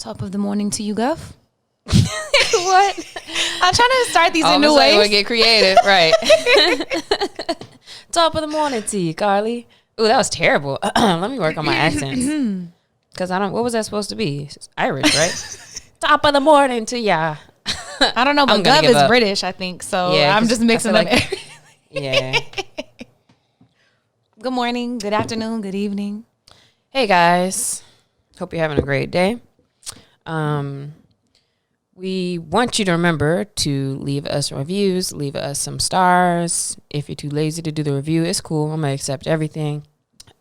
Top of the morning to you, Guff. What? I'm trying to start these in new ways. We'll get creative, right? Top of the morning to you, Carlie. Ooh, that was terrible. Let me work on my accents. Because what was that supposed to be? It's Irish, right? Top of the morning to ya. I don't know, but Guff is British, I think. So yeah, I'm just mixing up everything. Yeah. Good morning, good afternoon, good evening. Hey, guys. Hope you're having a great day. We want you to remember to leave us reviews, leave us some stars. If you're too lazy to do the review, it's cool. I'm going to accept everything.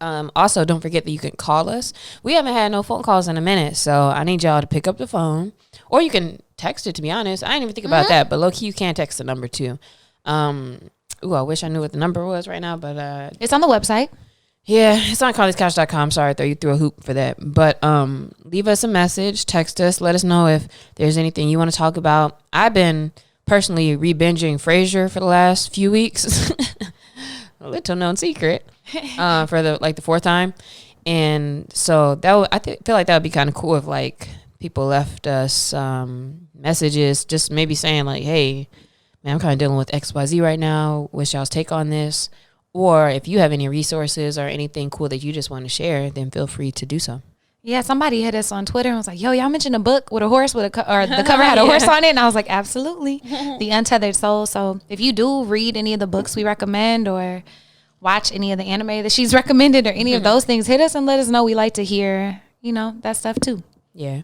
Also, don't forget that you can call us. We haven't had no phone calls in a minute, so I need y'all to pick up the phone. Or you can text it, to be honest. I didn't even think about that, but low-key, you can text the number, too. I wish I knew what the number was right now, but... it's on the website. Yeah, it's on carliescouch.com. Sorry, I threw you through a hoop for that. But leave us a message, text us, let us know if there's anything you want to talk about. I've been personally re-binging Frasier for the last few weeks. A little known secret for the fourth time. And so feel like that would be kind of cool if like people left us messages, just maybe saying like, hey, man, I'm kind of dealing with XYZ right now. Wish y'all's take on this. Or if you have any resources or anything cool that you just want to share, then feel free to do so. Yeah, somebody hit us on Twitter and was like, yo, y'all mentioned a book with a horse or the cover had a horse on it. And I was like, absolutely. The Untethered Soul. So if you do read any of the books we recommend or watch any of the anime that she's recommended or any of those things, hit us and let us know. We like to hear, that stuff too. Yeah.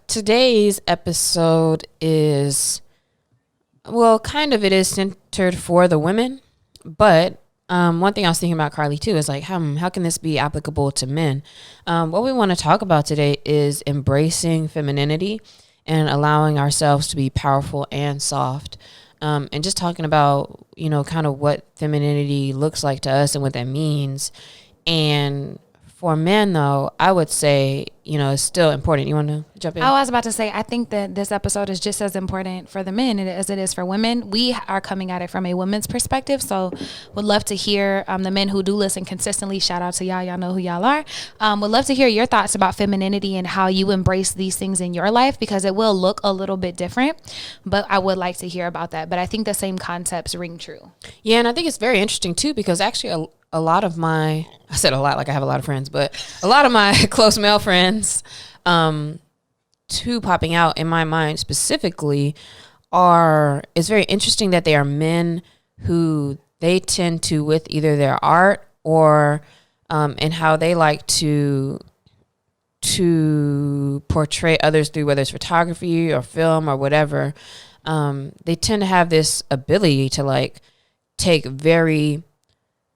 Today's episode is... well, kind of it is centered for the women, but one thing I was thinking about, Carlie, too, is like, how can this be applicable to men? What we want to talk about today is embracing femininity and allowing ourselves to be powerful and soft, and just talking about, kind of what femininity looks like to us and what that means. And for men, though, I would say, it's still important. You want to jump in? I was about to say, I think that this episode is just as important for the men as it is for women. We are coming at it from a women's perspective, so would love to hear the men who do listen consistently. Shout out to y'all. Y'all know who y'all are. Would love to hear your thoughts about femininity and how you embrace these things in your life, because it will look a little bit different, but I would like to hear about that. But I think the same concepts ring true. Yeah, and I think it's very interesting, too, because actually a lot of I said a lot like I have a lot of friends, but a lot of my close male friends, two popping out in my mind specifically it's very interesting that they are men who they tend to, with either their art or and how they like to portray others through, whether it's photography or film or whatever, they tend to have this ability to like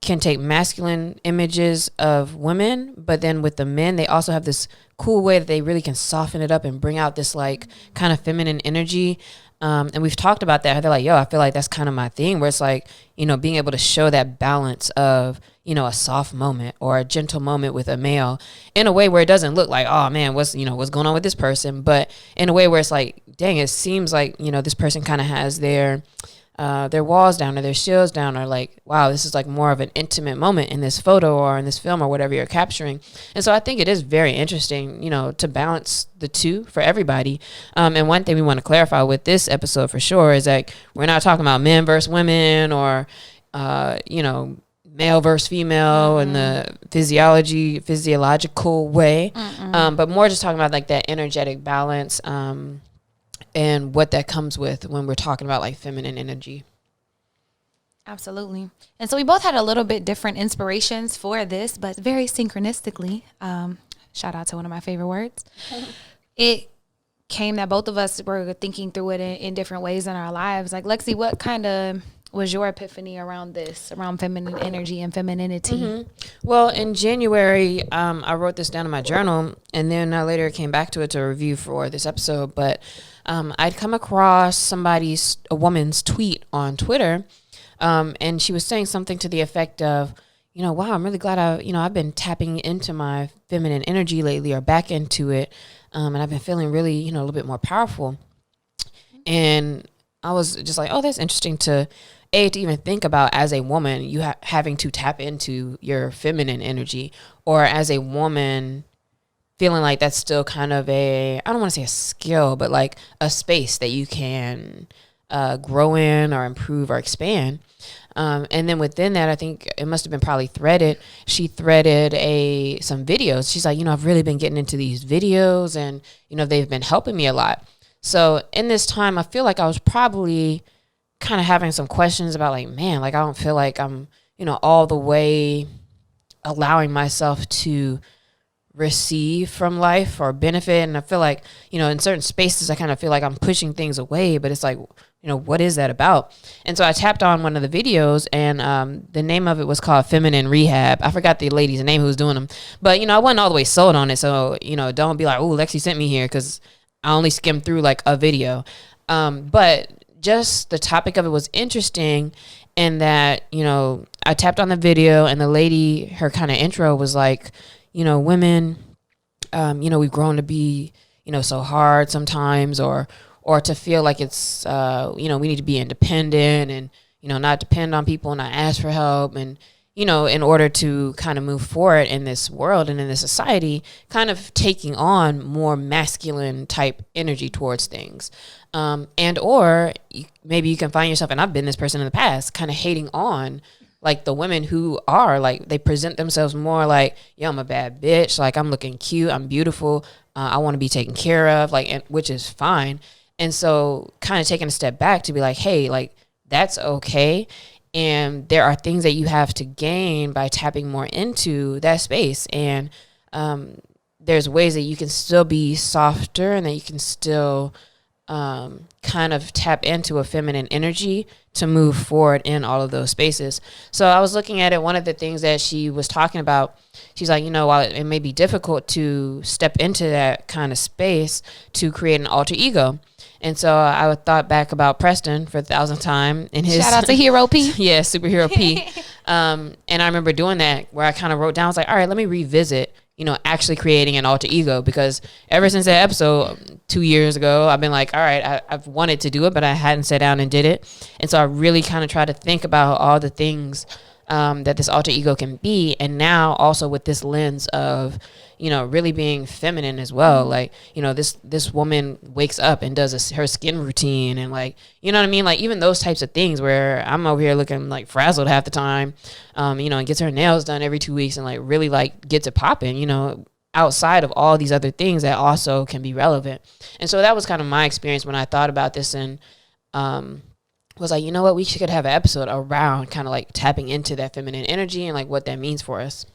can take masculine images of women, but then with the men, they also have this cool way that they really can soften it up and bring out this like kind of feminine energy. And we've talked about that. They're like, yo, I feel like that's kind of my thing, where it's like, being able to show that balance of, a soft moment or a gentle moment with a male in a way where it doesn't look like, oh man, what's going on with this person? But in a way where it's like, dang, it seems like, this person kind of has their walls down or their shields down, or like, wow, this is like more of an intimate moment in this photo or in this film or whatever you're capturing. And so I think it is very interesting, to balance the two for everybody. And one thing we want to clarify with this episode for sure is that we're not talking about men versus women or, male versus female in the physiological way. But more just talking about like that energetic balance, and what that comes with when we're talking about like feminine energy. Absolutely. And so we both had a little bit different inspirations for this, but very synchronistically, shout out to one of my favorite words. It came that both of us were thinking through it in different ways in our lives. Like, Lexi, what kind of was your epiphany around feminine energy and femininity? Well, in January, I wrote this down in my journal, and then I later came back to it to review for this episode. But I'd come across a woman's tweet on Twitter, and she was saying something to the effect of, wow, I'm really glad I've been tapping into my feminine energy lately, or back into it, and I've been feeling really, a little bit more powerful. And I was just like, oh, that's interesting to even think about as a woman, you having to tap into your feminine energy, or as a woman feeling like that's still kind of I don't want to say a skill, but like a space that you can grow in or improve or expand. And then within that, I think it must have been probably threaded. She threaded some videos. She's like, I've really been getting into these videos, and, they've been helping me a lot. So in this time, I feel like I was probably kind of having some questions about like, man, like I don't feel like I'm, all the way allowing myself to receive from life or benefit. And I feel like, in certain spaces, I kind of feel like I'm pushing things away, but it's like, what is that about? And so I tapped on one of the videos, and the name of it was called Feminine Rehab. I forgot the lady's name who was doing them, but, I wasn't all the way sold on it. So, don't be like, oh, Lexi sent me here, because I only skimmed through like a video. But just the topic of it was interesting in that, I tapped on the video, and the lady, her kind of intro was like, women, we've grown to be, so hard sometimes, or to feel like it's, we need to be independent and, not depend on people, not ask for help. And, in order to kind of move forward in this world and in this society, kind of taking on more masculine type energy towards things. Or maybe you can find yourself, and I've been this person in the past, kind of hating on like the women who are like, they present themselves more like, yeah, I'm a bad bitch. Like I'm looking cute. I'm beautiful. I want to be taken care of, like, which is fine. And so kind of taking a step back to be like, hey, like that's okay. And there are things that you have to gain by tapping more into that space. And there's ways that you can still be softer, and that you can still kind of tap into a feminine energy to move forward in all of those spaces. So I was looking at it. One of the things that she was talking about, she's like, while it may be difficult to step into that kind of space to create an alter ego. And so I thought back about Preston for the 1,000th time in his shout out to Hero P. Yeah, Superhero P. And I remember doing that, where I kind of wrote down, I was like, all right, let me revisit, actually creating an alter ego, because ever since that episode 2 years ago, I've been like, all right, I've wanted to do it, but I hadn't sat down and did it. And so I really kind of tried to think about all the things that this alter ego can be. And now also with this lens of, really being feminine as well. Like, this woman wakes up and does her skin routine, and like, you know what I mean? Like even those types of things where I'm over here looking like frazzled half the time, and gets her nails done every 2 weeks, and like really like gets it popping, outside of all these other things that also can be relevant. And so that was kind of my experience when I thought about this, and was like, what, we should have an episode around kind of like tapping into that feminine energy and like what that means for us.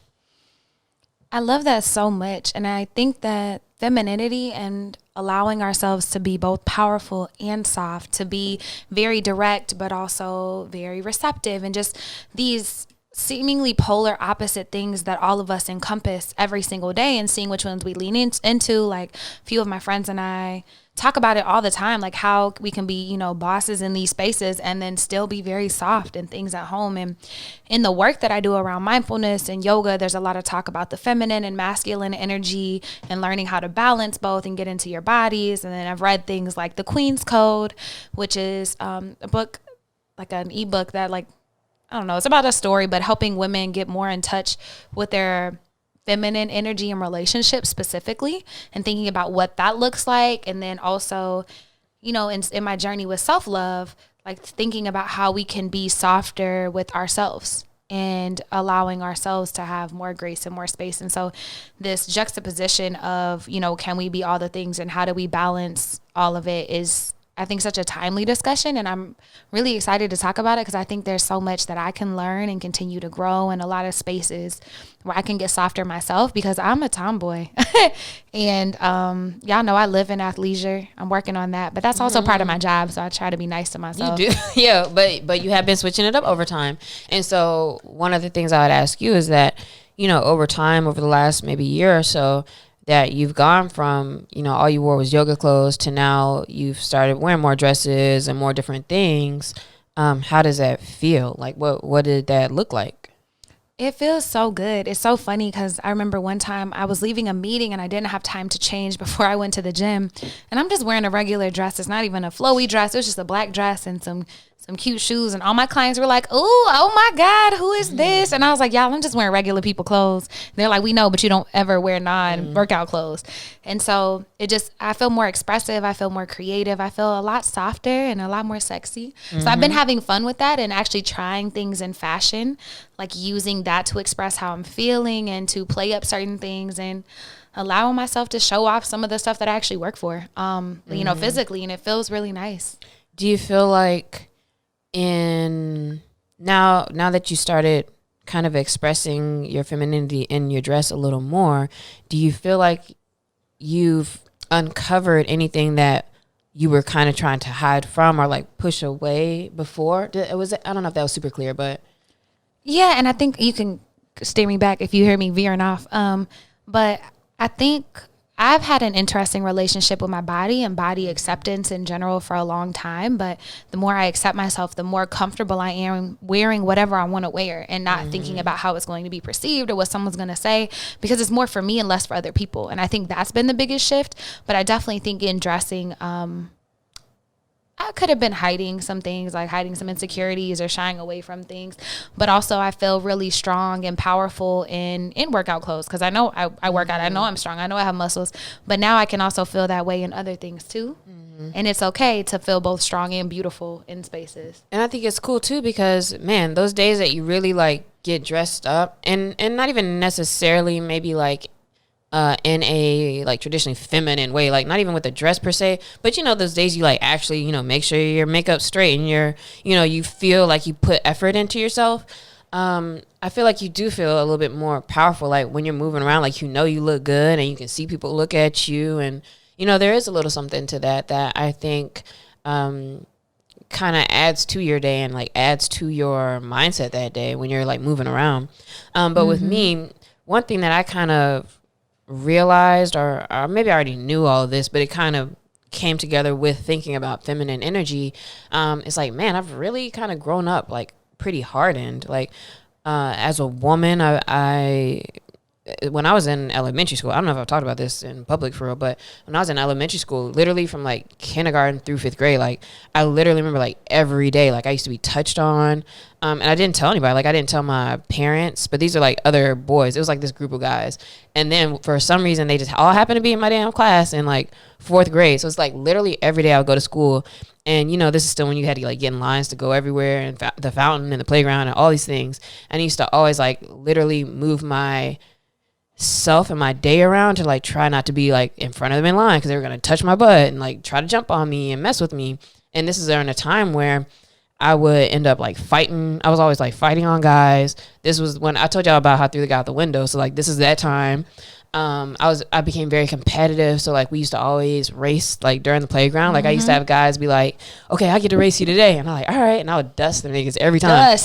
I love that so much. And I think that femininity and allowing ourselves to be both powerful and soft, to be very direct, but also very receptive, and just these seemingly polar opposite things that all of us encompass every single day, and seeing which ones we lean into. Like a few of my friends and I talk about it all the time, like how we can be, bosses in these spaces and then still be very soft in things at home. And in the work that I do around mindfulness and yoga, there's a lot of talk about the feminine and masculine energy and learning how to balance both and get into your bodies. And then I've read things like The Queen's Code, which is a book, like an ebook that, like, I don't know, it's about a story, but helping women get more in touch with their feminine energy and relationships specifically, and thinking about what that looks like. And then also, in my journey with self-love, like thinking about how we can be softer with ourselves and allowing ourselves to have more grace and more space. And so this juxtaposition of, can we be all the things, and how do we balance all of it, is, I think, such a timely discussion. And I'm really excited to talk about it, because I think there's so much that I can learn and continue to grow in a lot of spaces where I can get softer myself, because I'm a tomboy. And y'all know I live in athleisure. I'm working on that, but that's also part of my job. So I try to be nice to myself. You do. Yeah, but you have been switching it up over time. And so one of the things I would ask you is that, over time, over the last maybe year or so, that you've gone from, all you wore was yoga clothes to now you've started wearing more dresses and more different things. How does that feel? Like, what did that look like? It feels so good. It's so funny, because I remember one time I was leaving a meeting and I didn't have time to change before I went to the gym. And I'm just wearing a regular dress. It's not even a flowy dress. It was just a black dress and some some cute shoes, and all my clients were like, oh my God, who is this? And I was like, y'all, I'm just wearing regular people clothes. And they're like, we know, but you don't ever wear non-workout clothes. And so I feel more expressive. I feel more creative. I feel a lot softer and a lot more sexy. So I've been having fun with that and actually trying things in fashion, like using that to express how I'm feeling and to play up certain things and allowing myself to show off some of the stuff that I actually work for, you know, physically, and it feels really nice. Do you feel like now that you started kind of expressing your femininity in your dress a little more, do you feel like you've uncovered anything that you were kind of trying to hide from or like push away before? I don't know if that was super clear, but yeah, and I think you can steer me back if you hear me veering off. But I think I've had an interesting relationship with my body and body acceptance in general for a long time. But the more I accept myself, the more comfortable I am wearing whatever I want to wear and not thinking about how it's going to be perceived or what someone's going to say, because it's more for me and less for other people. And I think that's been the biggest shift. But I definitely think in dressing, I could have been hiding some things, like hiding some insecurities or shying away from things. But also I feel really strong and powerful in workout clothes, because I know I work out. I know I'm strong. I know I have muscles. But now I can also feel that way in other things too. And it's okay to feel both strong and beautiful in spaces. And I think it's cool too, because man, those days that you really like get dressed up and not even necessarily maybe like in a like traditionally feminine way, like not even with a dress per se, but you know, those days you like actually, you know, make sure your makeup's straight and you feel like you put effort into yourself. I feel like you do feel a little bit more powerful, like when you're moving around, like, you know, you look good and you can see people look at you, and you know, there is a little something to that I think kind of adds to your day and like adds to your mindset that day when you're like moving around. But with me, one thing that I kind of realized, or maybe I already knew all of this, but it kind of came together with thinking about feminine energy. It's like, man, I've really kind of grown up like pretty hardened. Like as a woman, I when I was in elementary school, I don't know if I've talked about this in public for real, but when I was in elementary school, literally from like kindergarten through 5th grade, like I literally remember like every day, like I used to be touched on. And I didn't tell anybody, like I didn't tell my parents, but these are like other boys. It was like this group of guys. And then for some reason, they just all happened to be in my damn class in like 4th grade. So it's like literally every day I would go to school. And, you know, this is still when you had to like get in lines to go everywhere, and the fountain and the playground and all these things. And I used to always like literally move my self and my day around to like try not to be like in front of them in line, because they were going to touch my butt and like try to jump on me and mess with me. And this is during a time where I would end up like fighting. I was always like fighting on guys. This was when I told y'all about how I threw the guy out the window. So like this is that time. I became very competitive. So like we used to always race like during the playground. Like I used to have guys be like, okay, I get to race you today. And I'm like, all right. And I would dust them niggas every time.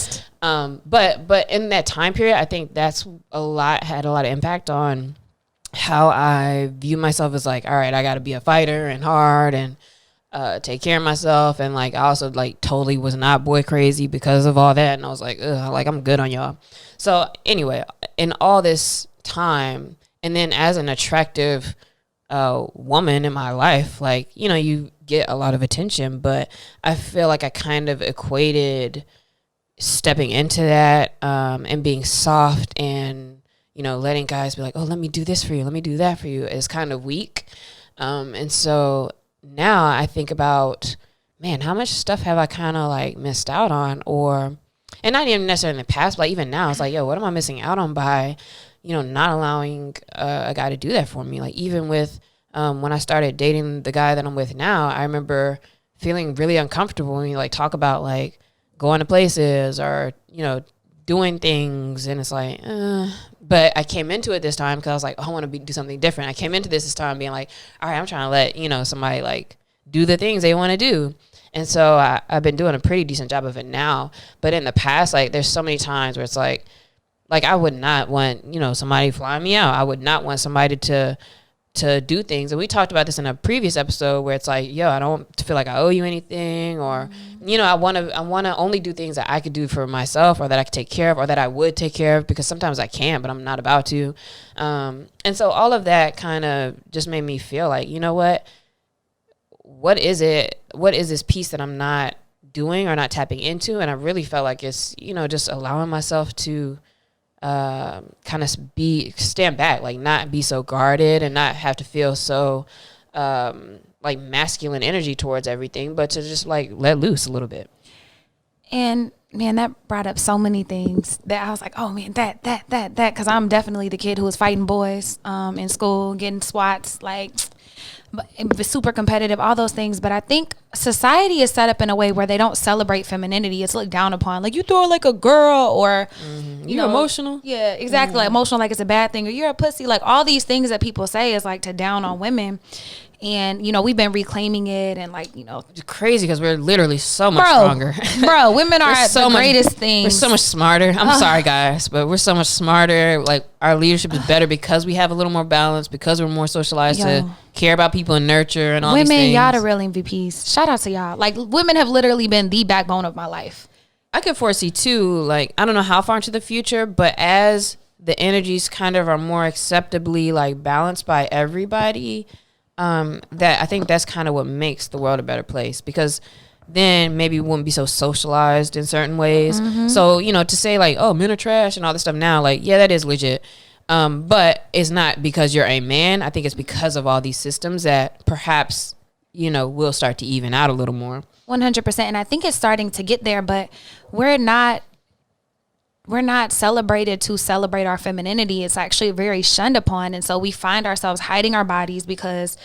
But in that time period, I think that's had a lot of impact on how I view myself as like, all right, I got to be a fighter and hard and take care of myself. And like I also like totally was not boy crazy because of all that. And I was like, ugh, like I'm good on y'all. So anyway, in all this time, and then as an attractive woman in my life, like, you know, you get a lot of attention, but I feel like I kind of equated stepping into that and being soft and, you know, letting guys be like, oh, let me do this for you, let me do that for you, is kind of weak. And so now I think about, man, how much stuff have I kind of like missed out on, and not even necessarily in the past, but like even now it's like, yo, what am I missing out on by, you know, not allowing a guy to do that for me? Like even with when I started dating the guy that I'm with now, I remember feeling really uncomfortable when you like talk about like going to places or, you know, doing things, and it's like, but I came into it this time because I was like, oh, I want to do something different. I came into this time being like, all right, I'm trying to let, you know, somebody like do the things they want to do. And so I've been doing a pretty decent job of it now. But in the past, like there's so many times where it's like I would not want, you know, somebody flying me out. I would not want somebody to do things. And we talked about this in a previous episode where it's like, yo, I don't feel like I owe you anything, or, you know, I want to only do things that I could do for myself, or that I could take care of, or that I would take care of, because sometimes I can, but I'm not about to. And so all of that kind of just made me feel like, you know what is this piece that I'm not doing or not tapping into. And I really felt like it's, you know, just allowing myself to kind of stand back, like not be so guarded and not have to feel so like masculine energy towards everything, but to just like let loose a little bit. And man, that brought up so many things that I was like, oh man, that, because I'm definitely the kid who was fighting boys in school, getting swats, like, but super competitive, all those things. But I think society is set up in a way where they don't celebrate femininity. It's looked down upon. Like, you throw like a girl, or you know, emotional. Yeah, exactly. Like emotional, like it's a bad thing, or you're a pussy. Like all these things that people say is like to down on women. And, you know, we've been reclaiming it, and like, you know, it's crazy because we're literally so much stronger. Bro, women are the greatest things. We're so much smarter. I'm sorry, guys, but we're so much smarter. Like, our leadership is better because we have a little more balance, because we're more socialized to care about people and nurture and all these things. Women, y'all the real MVPs. Shout out to y'all. Like, women have literally been the backbone of my life. I could foresee too, like, I don't know how far into the future, but as the energies kind of are more acceptably like balanced by everybody, that I think that's kind of what makes the world a better place, because then maybe we wouldn't be so socialized in certain ways. So, you know, to say like, oh, men are trash and all this stuff now, like, yeah, that is legit. But it's not because you're a man. I think it's because of all these systems that perhaps, you know, will start to even out a little more. 100%. And I think it's starting to get there, but we're not celebrated to celebrate our femininity. It's actually very shunned upon. And so we find ourselves hiding our bodies because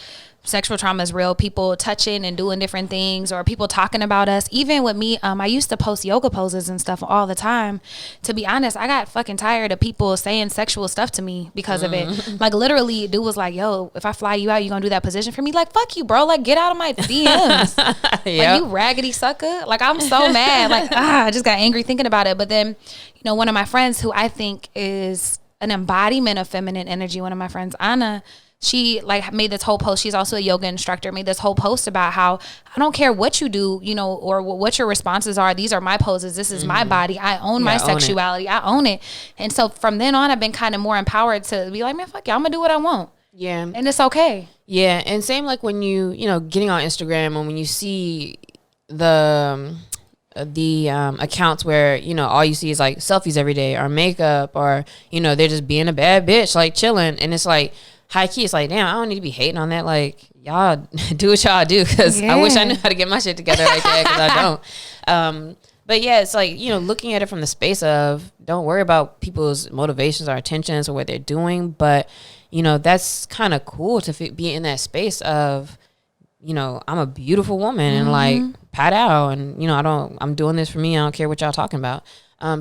sexual trauma is real. People touching and doing different things, or people talking about us. Even with me, I used to post yoga poses and stuff all the time. To be honest, I got fucking tired of people saying sexual stuff to me because of it. Like, literally, dude was like, yo, if I fly you out, you gonna do that position for me? Like, fuck you, bro. Like, get out of my DMs. Like, you raggedy sucker. Like, I'm so mad. Like, I just got angry thinking about it. But then, you know, one of my friends who I think is an embodiment of feminine energy, one of my friends, Anna, she like made this whole post. She's also a yoga instructor, made this whole post about how I don't care what you do, you know, or what your responses are. These are my poses. This is my body. I own my sexuality. I own it. And so from then on, I've been kind of more empowered to be like, man, fuck yeah, I'm gonna do what I want. Yeah. And it's okay. Yeah. And same like when you know, getting on Instagram, and when you see the accounts where, you know, all you see is like selfies every day, or makeup, or, you know, they're just being a bad bitch, like chilling. And it's like, high key, it's like, damn, I don't need to be hating on that. Like, y'all do what y'all do, because I wish I knew how to get my shit together like that, because I don't. But yeah, it's like, you know, looking at it from the space of, don't worry about people's motivations or intentions or what they're doing. But, you know, that's kind of cool to be in that space of, you know, I'm a beautiful woman, and like, pat out, and, you know, I'm doing this for me. I don't care what y'all talking about.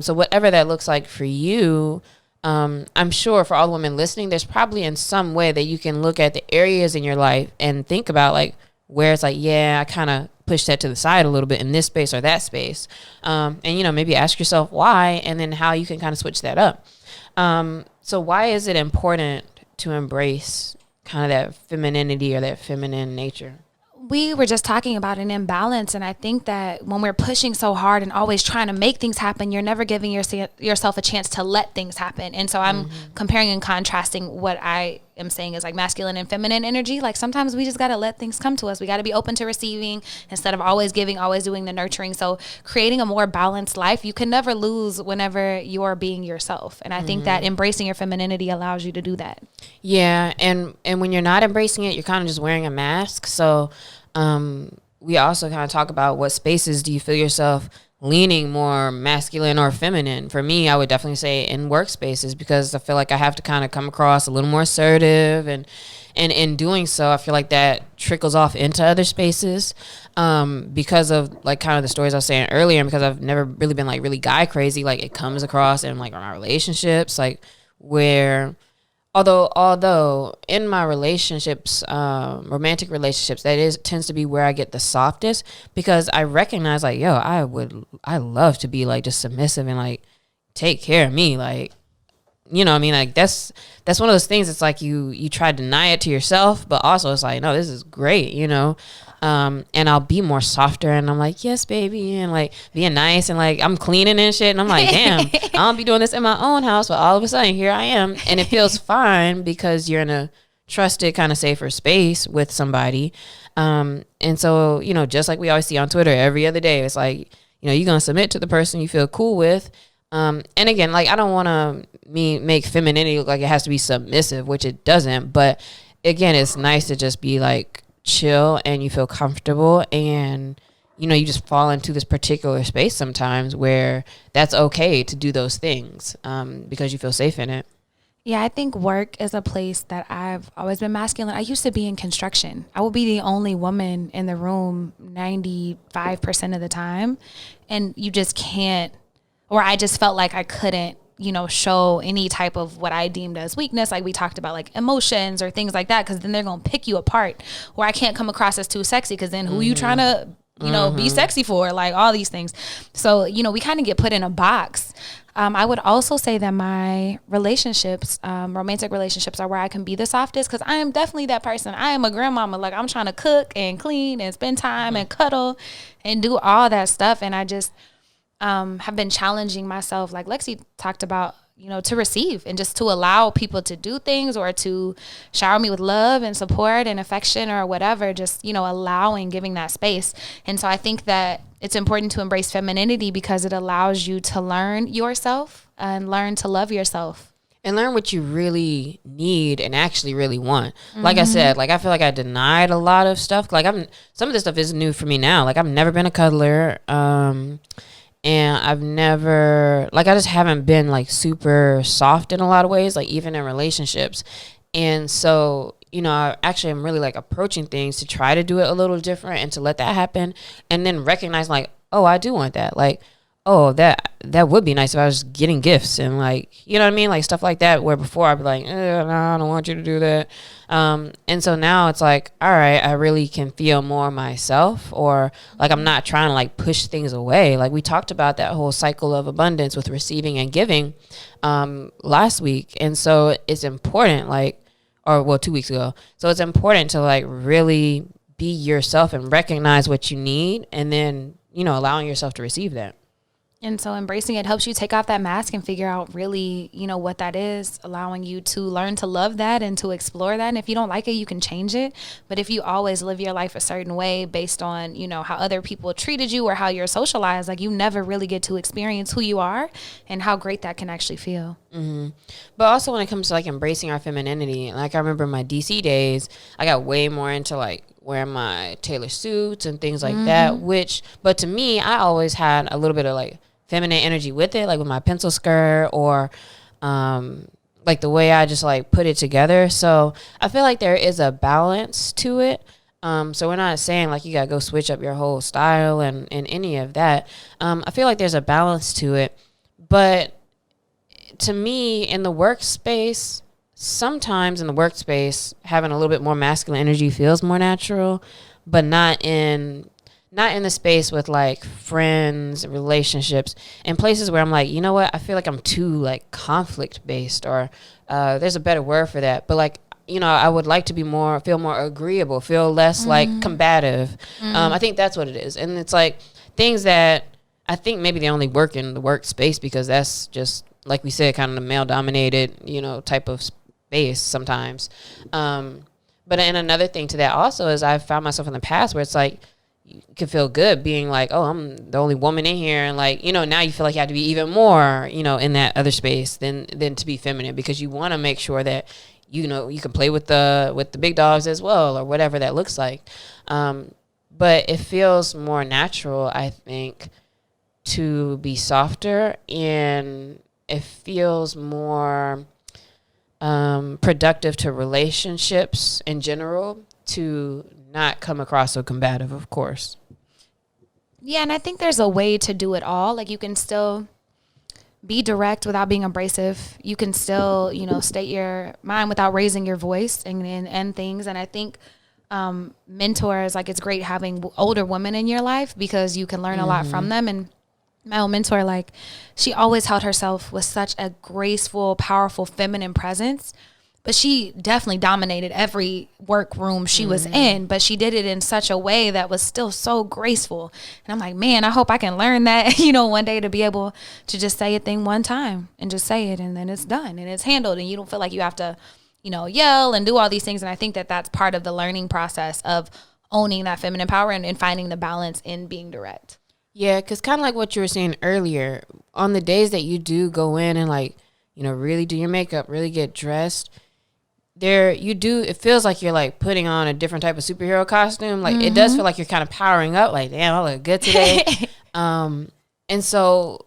So whatever that looks like for you, I'm sure for all the women listening, there's probably in some way that you can look at the areas in your life and think about like where it's like, yeah, I kind of pushed that to the side a little bit in this space or that space. And, you know, maybe ask yourself why, and then how you can kind of switch that up. So why is it important to embrace kind of that femininity or that feminine nature? We were just talking about an imbalance, and I think that when we're pushing so hard and always trying to make things happen, you're never giving yourself a chance to let things happen. And so I'm comparing and contrasting what I am saying is like masculine and feminine energy. Like, sometimes we just got to let things come to us. We got to be open to receiving instead of always giving, always doing the nurturing. So creating a more balanced life, you can never lose whenever you're being yourself. And I think that embracing your femininity allows you to do that. Yeah. And when you're not embracing it, you're kind of just wearing a mask. So we also kind of talk about what spaces do you feel yourself leaning more masculine or feminine. For me, I would definitely say in workspaces, because I feel like I have to kind of come across a little more assertive, and in doing so, I feel like that trickles off into other spaces, because of like kind of the stories I was saying earlier, and because I've never really been like really guy crazy. Like, it comes across in like my relationships, like where Although in my relationships, romantic relationships, tends to be where I get the softest, because I recognize like, yo, I love to be like just submissive and like take care of me. Like, you know what I mean? Like, that's one of those things. It's like you try to deny it to yourself, but also it's like, no, this is great, you know? And I'll be more softer, and I'm like, yes, baby, and like being nice, and like I'm cleaning and shit, and I'm like, damn, I don't be doing this in my own house, but all of a sudden here I am, and it feels fine because you're in a trusted kind of safer space with somebody. And so, you know, just like we always see on Twitter every other day, it's like, you know, you're going to submit to the person you feel cool with. And again, like, I don't want to make femininity look like it has to be submissive, which it doesn't. But again, it's nice to just be like chill and you feel comfortable, and you know, you just fall into this particular space sometimes where that's okay to do those things because you feel safe in it. Yeah, I think work is a place that I've always been masculine. I used to be in construction. I would be the only woman in the room 95% of the time. And you just can't, or I just felt like I couldn't, you know, show any type of what I deemed as weakness. Like we talked about, like emotions or things like that, because then they're going to pick you apart. Or I can't come across as too sexy, because then who are you trying to, you know, be sexy for? Like all these things. So, you know, we kind of get put in a box. I would also say that my relationships, romantic relationships, are where I can be the softest, because I am definitely that person. I am a grandmama. Like, I'm trying to cook and clean and spend time and cuddle and do all that stuff. And I just have been challenging myself, like Lexi talked about, you know, to receive and just to allow people to do things or to shower me with love and support and affection or whatever, just, you know, allowing, giving that space. And so I think that it's important to embrace femininity because it allows you to learn yourself and learn to love yourself. And learn what you really need and actually really want. Like I said, like I feel like I denied a lot of stuff. Like some of this stuff is new for me now. Like I've never been a cuddler. And I've never, like, I just haven't been like super soft in a lot of ways, like even in relationships. And so, you know, I actually am really like approaching things to try to do it a little different and to let that happen. And then recognize like, oh, I do want that. Like, oh, that would be nice if I was getting gifts and like, you know what I mean? Like stuff like that, where before I'd be like, no, I don't want you to do that. And so now it's like, all right, I really can feel more myself, or like I'm not trying to like push things away. Like we talked about that whole cycle of abundance with receiving and giving last week. And so it's important, like, or well, 2 weeks ago. So it's important to like really be yourself and recognize what you need, and then, you know, allowing yourself to receive that. And so embracing it helps you take off that mask and figure out really, you know, what that is, allowing you to learn to love that and to explore that. And if you don't like it, you can change it. But if you always live your life a certain way based on, you know, how other people treated you or how you're socialized, like you never really get to experience who you are and how great that can actually feel. Mm-hmm. But also when it comes to like embracing our femininity, like I remember my DC days, I got way more into like wearing my tailor suits and things like that, but to me, I always had a little bit of like feminine energy with it, like with my pencil skirt or like the way I just like put it together. So I feel like there is a balance to it. So we're not saying like you gotta go switch up your whole style and any of that. I feel like there's a balance to it. But to me, in the workspace, sometimes in the workspace, having a little bit more masculine energy feels more natural, but not in the space with like friends, relationships, and places where I'm like, you know what, I feel like I'm too like conflict based, or there's a better word for that. But like, you know, I would like to be feel more agreeable, feel less like combative. I think that's what it is. And it's like things that I think maybe they only work in the workspace because that's just, like we said, kind of the male dominated, you know, type of space sometimes. But and another thing to that also is I've found myself in the past where it's like, you can feel good being like, oh, I'm the only woman in here. And like, you know, now you feel like you have to be even more, you know, in that other space than to be feminine, because you want to make sure that, you know, you can play with the big dogs as well, or whatever that looks like. But it feels more natural, I think, to be softer, and it feels more productive to relationships in general, to not come across so combative, of course. Yeah, and I think there's a way to do it all. Like you can still be direct without being abrasive. You can still, you know, state your mind without raising your voice and things. And I think mentors, like it's great having older women in your life because you can learn a lot from them. And my old mentor, like she always held herself with such a graceful, powerful, feminine presence. But she definitely dominated every workroom she was in, but she did it in such a way that was still so graceful. And I'm like, man, I hope I can learn that, you know, one day, to be able to just say a thing one time and just say it, and then it's done and it's handled, and you don't feel like you have to, yell and do all these things. And I think that that's part of the learning process of owning that feminine power and finding the balance in being direct. Yeah, because kind of like what you were saying earlier, on the days that you do go in and like, really do your makeup, really get dressed, it feels like you're like putting on a different type of superhero costume. Like it does feel like you're kind of powering up, like, damn, I look good today. And so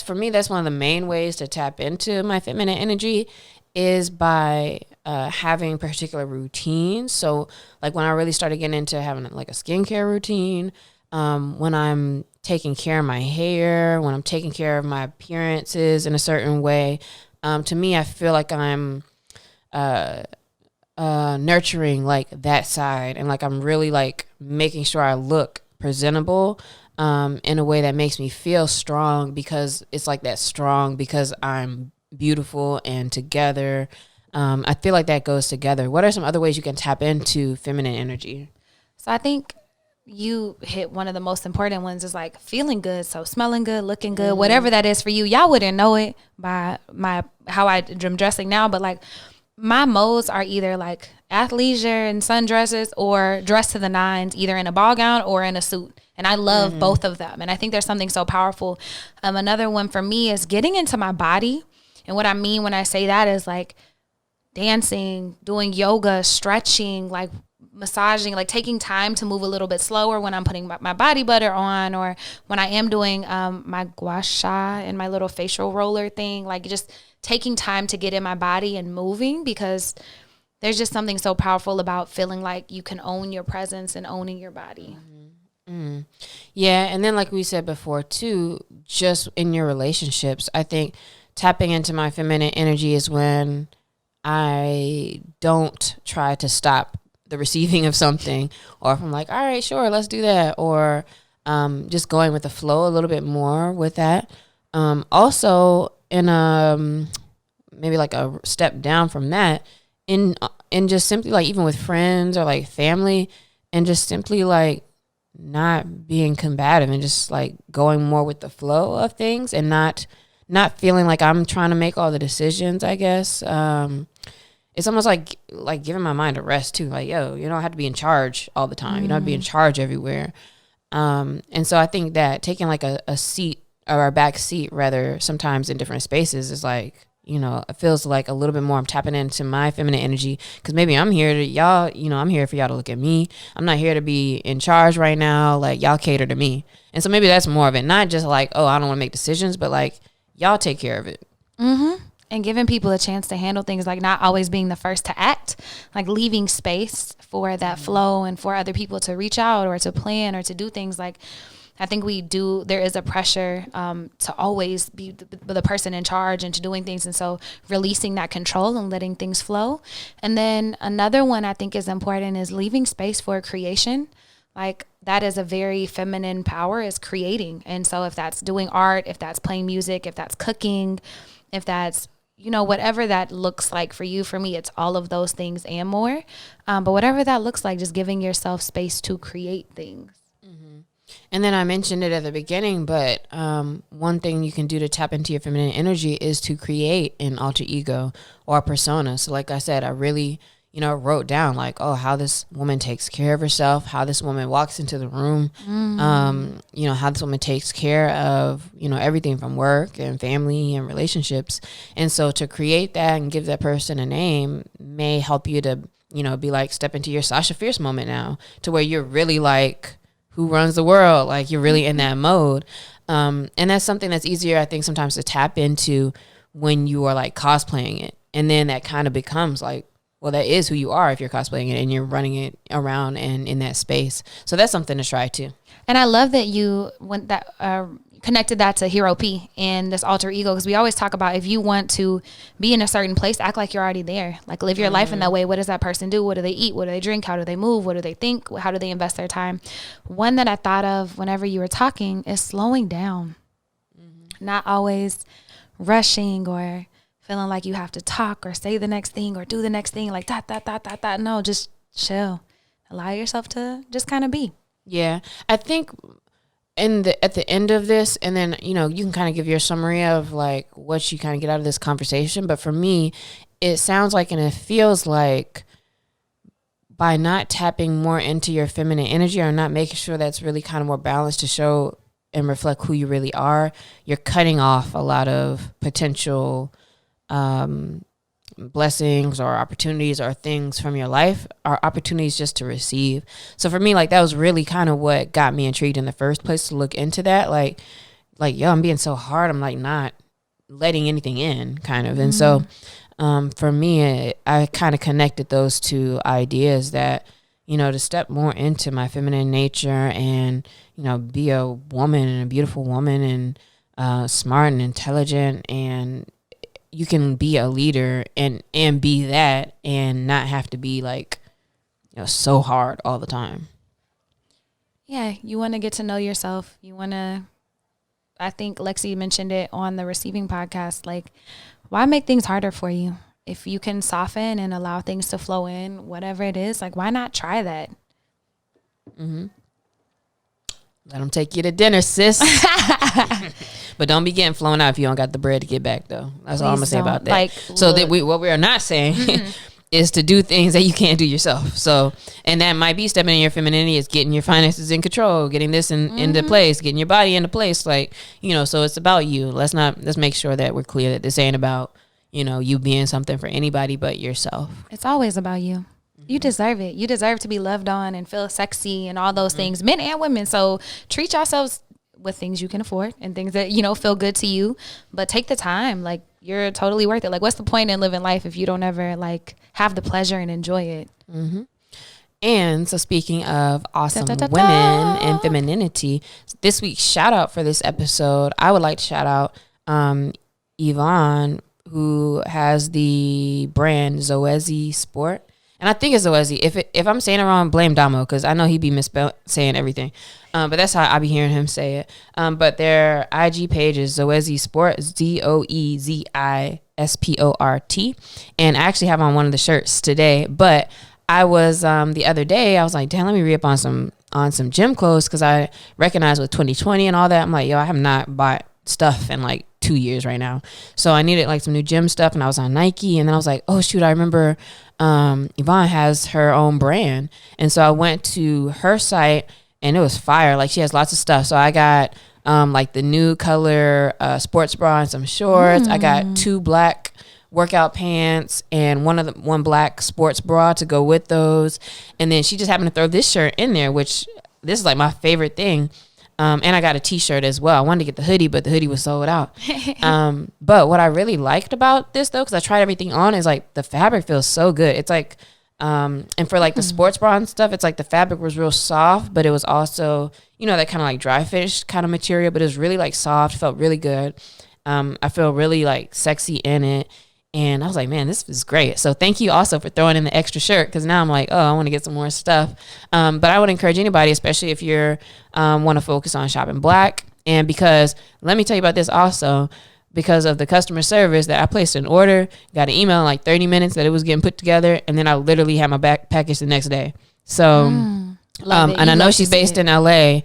for me, that's one of the main ways to tap into my feminine energy is by having particular routines. So like when I really started getting into having like a skincare routine, when I'm taking care of my hair, when I'm taking care of my appearances in a certain way, to me, I feel like I'm nurturing like that side, and like I'm really like making sure I look presentable in a way that makes me feel strong, because it's like that strong because I'm beautiful and together. I feel like that goes together. What are some other ways you can tap into feminine energy? So I think you hit one of the most important ones, is like feeling good. So smelling good, looking good, whatever that is for you. Y'all wouldn't know it by how I'm dressing now, but like my modes are either like athleisure and sundresses or dressed to the nines, either in a ball gown or in a suit. And I love both of them. And I think there's something so powerful. Another one for me is getting into my body. And what I mean when I say that is like dancing, doing yoga, stretching, like massaging, like taking time to move a little bit slower when I'm putting my body butter on, or when I am doing my gua sha and my little facial roller thing, like just taking time to get in my body and moving, because there's just something so powerful about feeling like you can own your presence and owning your body. Yeah, and then like we said before too, just in your relationships, I think tapping into my feminine energy is when I don't try to stop the receiving of something, or if I'm like, all right, sure, let's do that, or just going with the flow a little bit more with that. Also, in maybe like a step down from that, in just simply like even with friends or like family, and just simply like not being combative and just like going more with the flow of things, and not feeling like I'm trying to make all the decisions, I guess. It's almost like giving my mind a rest too. Like, yo, you don't have to be in charge all the time. You don't have to be in charge everywhere. And so I think that taking like a seat, or a back seat rather, sometimes in different spaces is like, it feels like a little bit more I'm tapping into my feminine energy, because maybe I'm here to y'all, I'm here for y'all to look at me. I'm not here to be in charge right now. Like, y'all cater to me. And so maybe that's more of it. Not just like, oh, I don't want to make decisions, but like, y'all take care of it. And giving people a chance to handle things, like not always being the first to act, like leaving space for that flow and for other people to reach out or to plan or to do things. Like, I think there is a pressure to always be the person in charge and to doing things. And so releasing that control and letting things flow. And then another one I think is important is leaving space for creation. Like, that is a very feminine power, is creating. And so if that's doing art, if that's playing music, if that's cooking, if that's, whatever that looks like for you. For me, it's all of those things and more. But whatever that looks like, just giving yourself space to create things. And then I mentioned it at the beginning, but one thing you can do to tap into your feminine energy is to create an alter ego or a persona. So like I said, I really, wrote down like, oh, how this woman takes care of herself, how this woman walks into the room, how this woman takes care of, everything from work and family and relationships. And so to create that and give that person a name may help you to, be like, step into your Sasha Fierce moment now, to where you're really like, who runs the world? Like, you're really in that mode. And that's something that's easier, I think, sometimes to tap into when you are like cosplaying it. And then that kind of becomes like, well, that is who you are if you're cosplaying it and you're running it around and in that space. So that's something to try too. And I love that you went that connected that to Hero P and this alter ego, because we always talk about, if you want to be in a certain place, act like you're already there. Like, live your life in that way. What does that person do? What do they eat? What do they drink? How do they move? What do they think? How do they invest their time? One that I thought of whenever you were talking is slowing down. Not always rushing or feeling like you have to talk or say the next thing or do the next thing, like that. No, just chill. Allow yourself to just kind of be. Yeah. I think at the end of this, and then, you can kind of give your summary of like what you kind of get out of this conversation. But for me, it sounds like, and it feels like, by not tapping more into your feminine energy or not making sure that's really kind of more balanced to show and reflect who you really are, you're cutting off a lot of potential blessings or opportunities or things from your life, or opportunities just to receive. So for me, like, that was really kind of what got me intrigued in the first place to look into that. Like, yo, I'm being so hard. I'm like not letting anything in, kind of. And so for me, I kind of connected those two ideas that, you know, to step more into my feminine nature and, you know, be a woman and a beautiful woman and smart and intelligent, and you can be a leader and be that and not have to be like, you know, so hard all the time. Yeah, you want to get to know yourself. You want to, I think Lexi mentioned it on the Receiving podcast, like, why make things harder for you? If you can soften and allow things to flow in, whatever it is, like, why not try that? Mm-hmm. Let them take you to dinner, sis. But don't be getting flown out if you don't got the bread to get back, though. That's all I'm going to say about that. Like, so that what we are not saying is to do things that you can't do yourself. So, and that might be stepping in your femininity, is getting your finances in control, getting this into place, getting your body into place. Like, you know, so it's about you. Let's make sure that we're clear that this ain't about, you know, you being something for anybody but yourself. It's always about you. You deserve it. You deserve to be loved on and feel sexy and all those things, men and women. So treat yourselves with things you can afford and things that, you know, feel good to you, but take the time. Like, you're totally worth it. Like, what's the point in living life if you don't ever like have the pleasure and enjoy it? Mm-hmm. And so, speaking of awesome women and femininity, this week's shout out for this episode, I would like to shout out Yvonne, who has the brand Zoezi Sport. And I think it's Zoezi. If I'm saying it wrong, blame Damo, because I know he be saying everything. But that's how I be hearing him say it. But their IG page is Zoezi Sport, ZoeziSport. And I actually have on one of the shirts today. But I was the other day, I was like, damn, let me re-up on some gym clothes, because I recognize with 2020 and all that, I'm like, yo, I have not bought stuff in like 2 years right now. So I needed like some new gym stuff, and I was on Nike, and then I was like, oh shoot, I remember Yvonne has her own brand. And so I went to her site, and it was fire. Like, she has lots of stuff. So I got like the new color sports bra and some shorts. I got 2 black workout pants and one black sports bra to go with those. And then she just happened to throw this shirt in there, which this is like my favorite thing. And I got a t-shirt as well. I wanted to get the hoodie, but the hoodie was sold out. But what I really liked about this, though, because I tried everything on, is like the fabric feels so good. It's like, and for like the sports bra and stuff, it's like the fabric was real soft, but it was also, you know, that kind of like dry fish kind of material, but it was really like soft, felt really good. I feel really like sexy in it. And I was like, man, this is great. So thank you also for throwing in the extra shirt, because now I'm like, oh, I want to get some more stuff. But I would encourage anybody, especially if you're want to focus on shopping black. And because, let me tell you about this also, because of the customer service, that I placed an order, got an email in like 30 minutes that it was getting put together, and then I literally had my back package the next day. So, and I know she's based in LA.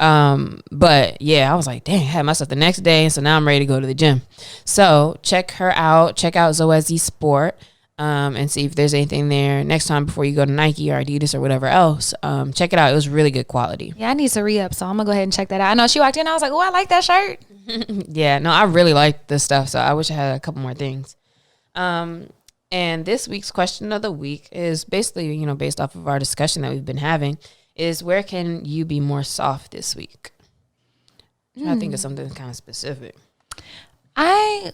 But yeah, I was like, dang, I had myself the next day. And so now I'm ready to go to the gym. So check her out. Check out Zoezi Sport, and see if there's anything there next time before you go to Nike or Adidas or whatever else. Check it out. It was really good quality. Yeah, I need to re-up, so I'm gonna go ahead and check that out. I know she walked in, I was like, oh, I like that shirt. Yeah, no, I really like this stuff. So I wish I had a couple more things. And this week's question of the week is basically, you know, based off of our discussion that we've been having, is where can you be more soft this week? I'm trying to think of something kind of specific. I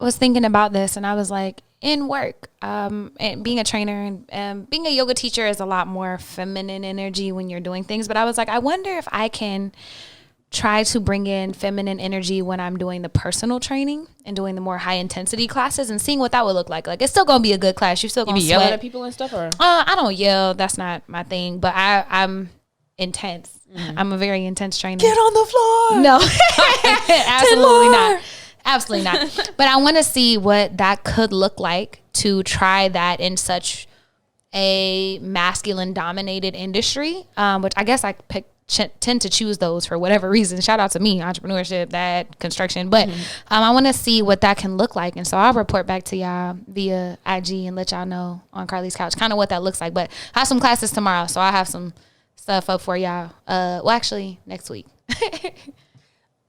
was thinking about this, and I was like, in work, and being a trainer and being a yoga teacher is a lot more feminine energy when you're doing things. But I was like, I wonder if I can try to bring in feminine energy when I'm doing the personal training and doing the more high intensity classes, and seeing what that would look like. Like, it's still gonna be a good class. You're still gonna be yelling at people and stuff, or I don't yell. That's not my thing. But I'm intense. I'm a very intense trainer. Get on the floor. No, absolutely not. Absolutely not. But I want to see what that could look like to try that in such a masculine dominated industry, which I guess I picked tend to choose those for whatever reason. Shout out to me, entrepreneurship, that construction. But I want to see what that can look like. And so I'll report back to y'all via IG and let y'all know on Carlie's Couch kind of what that looks like. But I have some classes tomorrow, so I have some stuff up for y'all. Well, actually, next week.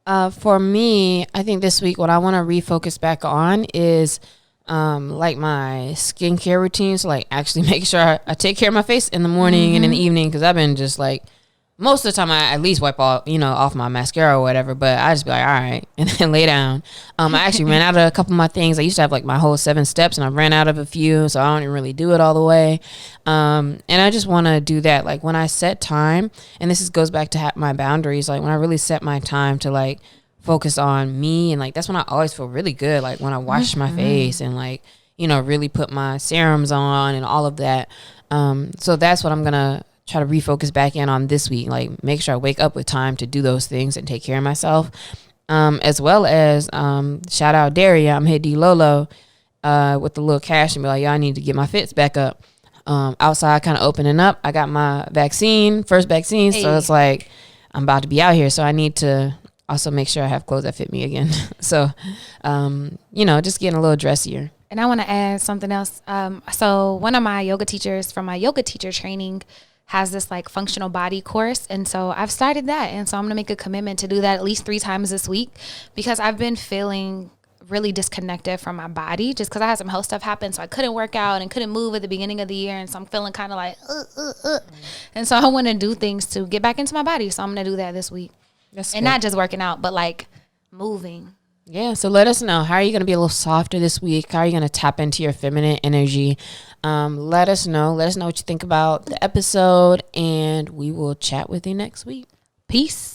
For me, I think this week what I want to refocus back on is like my skincare routine. So like actually make sure I take care of my face in the morning and in the evening, because I've been just like, most of the time I at least wipe off my mascara or whatever, but I just be like, all right, and then lay down. I actually ran out of a couple of my things. I used to have like my whole 7 steps, and I ran out of a few, so I don't even really do it all the way. And I just want to do that. Like when I set time, and this goes back to my boundaries, like when I really set my time to like focus on me, and like that's when I always feel really good, like when I wash my face and like, really put my serums on and all of that. So that's what I'm going to try to refocus back in on this week, like make sure I wake up with time to do those things and take care of myself. As well as shout out Daria, I'm hit D Lolo with the little cash and be like, y'all need to get my fits back up. Outside kind of opening up. I got my first vaccine. Hey. So it's like I'm about to be out here. So I need to also make sure I have clothes that fit me again. So, just getting a little dressier. And I want to add something else. So one of my yoga teachers from my yoga teacher training has this like functional body course. And so I've started that. And so I'm going to make a commitment to do that at least 3 times this week, because I've been feeling really disconnected from my body just because I had some health stuff happen. So I couldn't work out and couldn't move at the beginning of the year. And so I'm feeling kind of like, And so I want to do things to get back into my body. So I'm going to do that this week. That's and good. Not just working out, but like moving. Yeah, so let us know. How are you going to be a little softer this week? How are you going to tap into your feminine energy? Let us know. Let us know what you think about the episode, and we will chat with you next week. Peace.